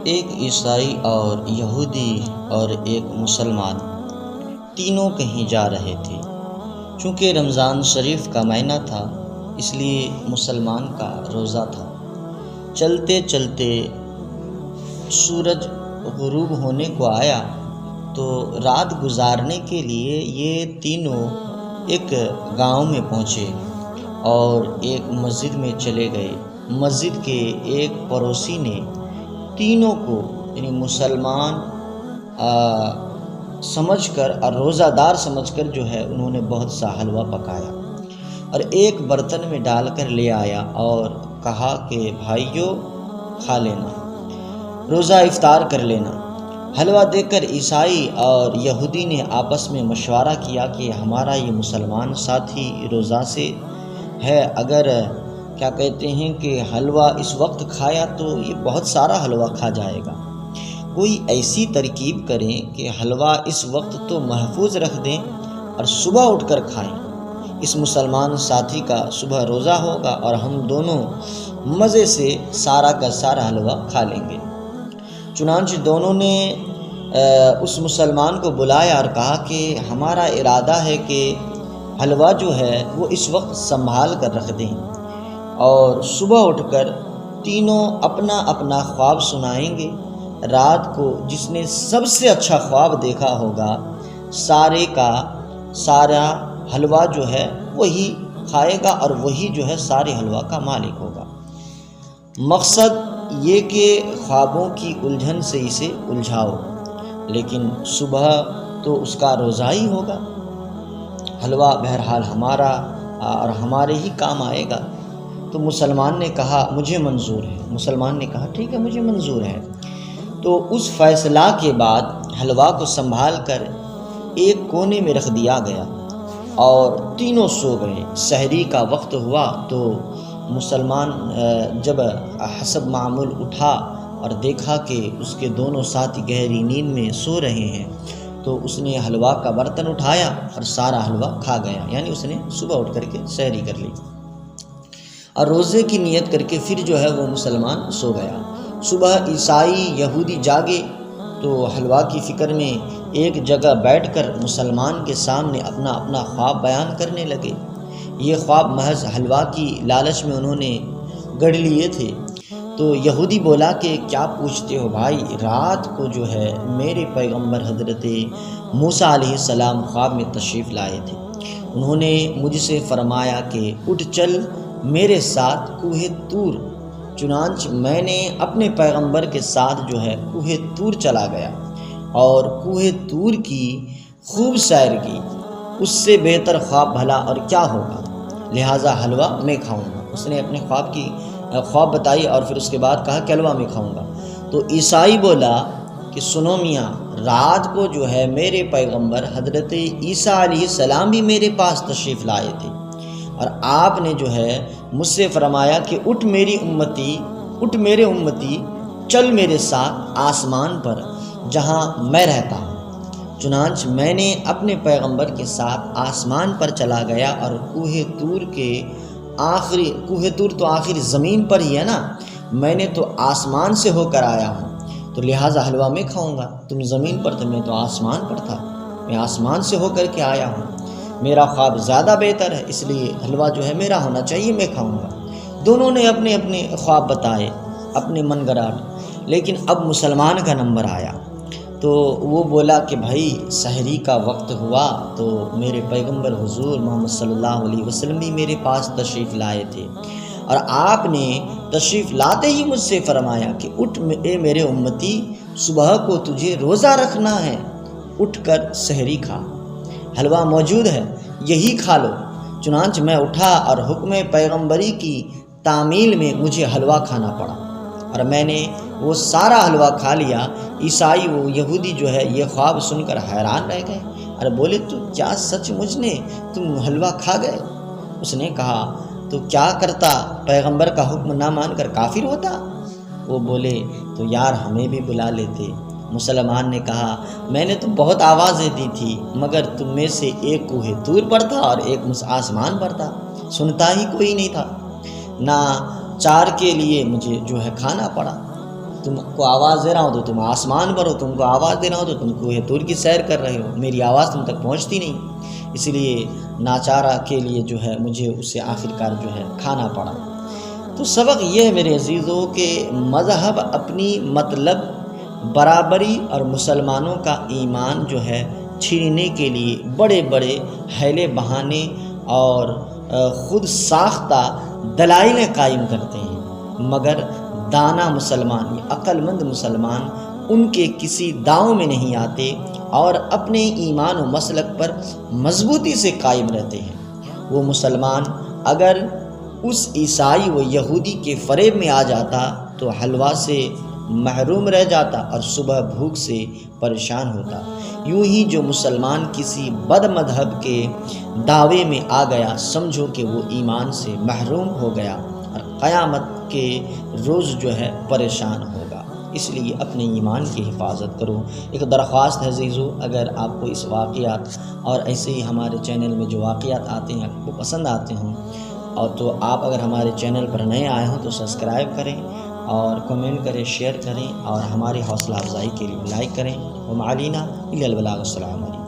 ایک عیسائی اور یہودی اور ایک مسلمان تینوں کہیں جا رہے تھے۔ چونکہ رمضان شریف کا مہینہ تھا اس لیے مسلمان کا روزہ تھا۔ چلتے چلتے سورج غروب ہونے کو آیا تو رات گزارنے کے لیے یہ تینوں ایک گاؤں میں پہنچے اور ایک مسجد میں چلے گئے۔ مسجد کے ایک پڑوسی نے تینوں کو یعنی مسلمان سمجھ کر اور روزہ دار سمجھ کر جو ہے انہوں نے بہت سا حلوہ پکایا اور ایک برتن میں ڈال کر لے آیا اور کہا کہ بھائیو کھا لینا، روزہ افطار کر لینا۔ حلوہ دیکھ کر عیسائی اور یہودی نے آپس میں مشورہ کیا کہ ہمارا یہ مسلمان ساتھی روزہ سے ہے، اگر کیا کہتے ہیں کہ حلوہ اس وقت کھایا تو یہ بہت سارا حلوہ کھا جائے گا، کوئی ایسی ترکیب کریں کہ حلوہ اس وقت تو محفوظ رکھ دیں اور صبح اٹھ کر کھائیں۔ اس مسلمان ساتھی کا صبح روزہ ہوگا اور ہم دونوں مزے سے سارا کا سارا حلوہ کھا لیں گے۔ چنانچہ دونوں نے اس مسلمان کو بلایا اور کہا کہ ہمارا ارادہ ہے کہ حلوہ جو ہے وہ اس وقت سنبھال کر رکھ دیں اور صبح اٹھ کر تینوں اپنا اپنا خواب سنائیں گے۔ رات کو جس نے سب سے اچھا خواب دیکھا ہوگا سارے کا سارا حلوہ جو ہے وہی کھائے گا اور وہی جو ہے سارے حلوہ کا مالک ہوگا۔ مقصد یہ کہ خوابوں کی الجھن سے اسے الجھاؤ، لیکن صبح تو اس کا روزہ ہی ہوگا، حلوہ بہرحال ہمارا اور ہمارے ہی کام آئے گا۔ تو مسلمان نے کہا مجھے منظور ہے، مسلمان نے کہا ٹھیک ہے مجھے منظور ہے۔ تو اس فیصلہ کے بعد حلوہ کو سنبھال کر ایک کونے میں رکھ دیا گیا اور تینوں سو گئے۔ سحری کا وقت ہوا تو مسلمان جب حسب معمول اٹھا اور دیکھا کہ اس کے دونوں ساتھی گہری نیند میں سو رہے ہیں تو اس نے حلوہ کا برتن اٹھایا اور سارا حلوہ کھا گیا، یعنی اس نے صبح اٹھ کر کے سحری کر لی اور روزے کی نیت کر کے پھر جو ہے وہ مسلمان سو گیا۔ صبح عیسائی یہودی جاگے تو حلوہ کی فکر میں ایک جگہ بیٹھ کر مسلمان کے سامنے اپنا اپنا خواب بیان کرنے لگے۔ یہ خواب محض حلوہ کی لالچ میں انہوں نے گڑھ لیے تھے۔ تو یہودی بولا کہ کیا پوچھتے ہو بھائی، رات کو جو ہے میرے پیغمبر حضرت موسیٰ علیہ السلام خواب میں تشریف لائے تھے، انہوں نے مجھ سے فرمایا کہ اٹھ چل میرے ساتھ کوہ طور۔ چنانچہ میں نے اپنے پیغمبر کے ساتھ جو ہے کوہ طور چلا گیا اور کوہ طور کی خوب سیر کی، اس سے بہتر خواب بھلا اور کیا ہوگا، لہٰذا حلوہ میں کھاؤں گا۔ اس نے اپنے خواب بتائی اور پھر اس کے بعد کہا کہ حلوہ میں کھاؤں گا۔ تو عیسائی بولا کہ سنو میاں، رات کو جو ہے میرے پیغمبر حضرت عیسیٰ علیہ السلام بھی میرے پاس تشریف لائے تھے اور آپ نے جو ہے مجھ سے فرمایا کہ اٹھ میرے امتی چل میرے ساتھ آسمان پر جہاں میں رہتا ہوں۔ چنانچہ میں نے اپنے پیغمبر کے ساتھ آسمان پر چلا گیا اور کوہ طور تو آخری زمین پر ہی ہے نا، میں نے تو آسمان سے ہو کر آیا ہوں تو لہٰذا حلوہ میں کھاؤں گا، تم زمین پر تھے میں تو آسمان پر تھا، میں آسمان سے ہو کر کے آیا ہوں، میرا خواب زیادہ بہتر ہے اس لیے حلوہ جو ہے میرا ہونا چاہیے، میں کھاؤں گا۔ دونوں نے اپنے اپنے خواب بتائے، اپنے من گراٹ، لیکن اب مسلمان کا نمبر آیا تو وہ بولا کہ بھائی سحری کا وقت ہوا تو میرے پیغمبر حضور محمد صلی اللہ علیہ وسلم بھی میرے پاس تشریف لائے تھے اور آپ نے تشریف لاتے ہی مجھ سے فرمایا کہ اٹھ اے میرے امتی، صبح کو تجھے روزہ رکھنا ہے، اٹھ کر سحری کھا، حلوہ موجود ہے یہی کھا لو۔ چنانچہ میں اٹھا اور حکم پیغمبری کی تعمیل میں مجھے حلوہ کھانا پڑا اور میں نے وہ سارا حلوہ کھا لیا۔ عیسائی وہ یہودی جو ہے یہ خواب سن کر حیران رہ گئے اور بولے تو کیا سچ مجھ نے تم حلوہ کھا گئے؟ اس نے کہا تو کیا کرتا، پیغمبر کا حکم نہ مان کر کافر ہوتا؟ وہ بولے تو یار ہمیں بھی بلا لیتے۔ مسلمان نے کہا میں نے تو بہت آوازیں دی تھی مگر تم میں سے ایک کوہ طور پر تھا اور ایک آسمان پر تھا، سنتا ہی کوئی نہیں تھا، نہ چار کے لیے مجھے جو ہے کھانا پڑا۔ تم کو آواز دے رہا ہوں تو تم آسمان پر ہو، تم کو آواز دے رہا ہوں تو تم کوہ طور کی سیر کر رہے ہو، میری آواز تم تک پہنچتی نہیں، اس لیے ناچارہ کے لیے جو ہے مجھے اسے آخرکار جو ہے کھانا پڑا۔ تو سبق یہ ہے میرے عزیزوں کہ مذہب اپنی مطلب برابری اور مسلمانوں کا ایمان جو ہے چھیننے کے لیے بڑے بڑے حیلے بہانے اور خود ساختہ دلائلیں قائم کرتے ہیں، مگر دانا مسلمان، عقل مند مسلمان ان کے کسی داؤں میں نہیں آتے اور اپنے ایمان و مسلک پر مضبوطی سے قائم رہتے ہیں۔ وہ مسلمان اگر اس عیسائی و یہودی کے فریب میں آ جاتا تو حلوہ سے محروم رہ جاتا اور صبح بھوک سے پریشان ہوتا۔ یوں ہی جو مسلمان کسی بد مذہب کے دعوے میں آ گیا، سمجھو کہ وہ ایمان سے محروم ہو گیا اور قیامت کے روز جو ہے پریشان ہوگا۔ اس لیے اپنے ایمان کی حفاظت کرو۔ ایک درخواست ہے عزیزو، اگر آپ کو اس واقعات اور ایسے ہی ہمارے چینل میں جو واقعات آتے ہیں آپ کو پسند آتے ہوں اور تو آپ اگر ہمارے چینل پر نئے آئے ہوں تو سبسکرائب کریں اور کمنٹ کریں، شیئر کریں اور ہماری حوصلہ افزائی کے لیے لائک کریں۔ وما علینا الا البلاغ۔ السلام علیکم۔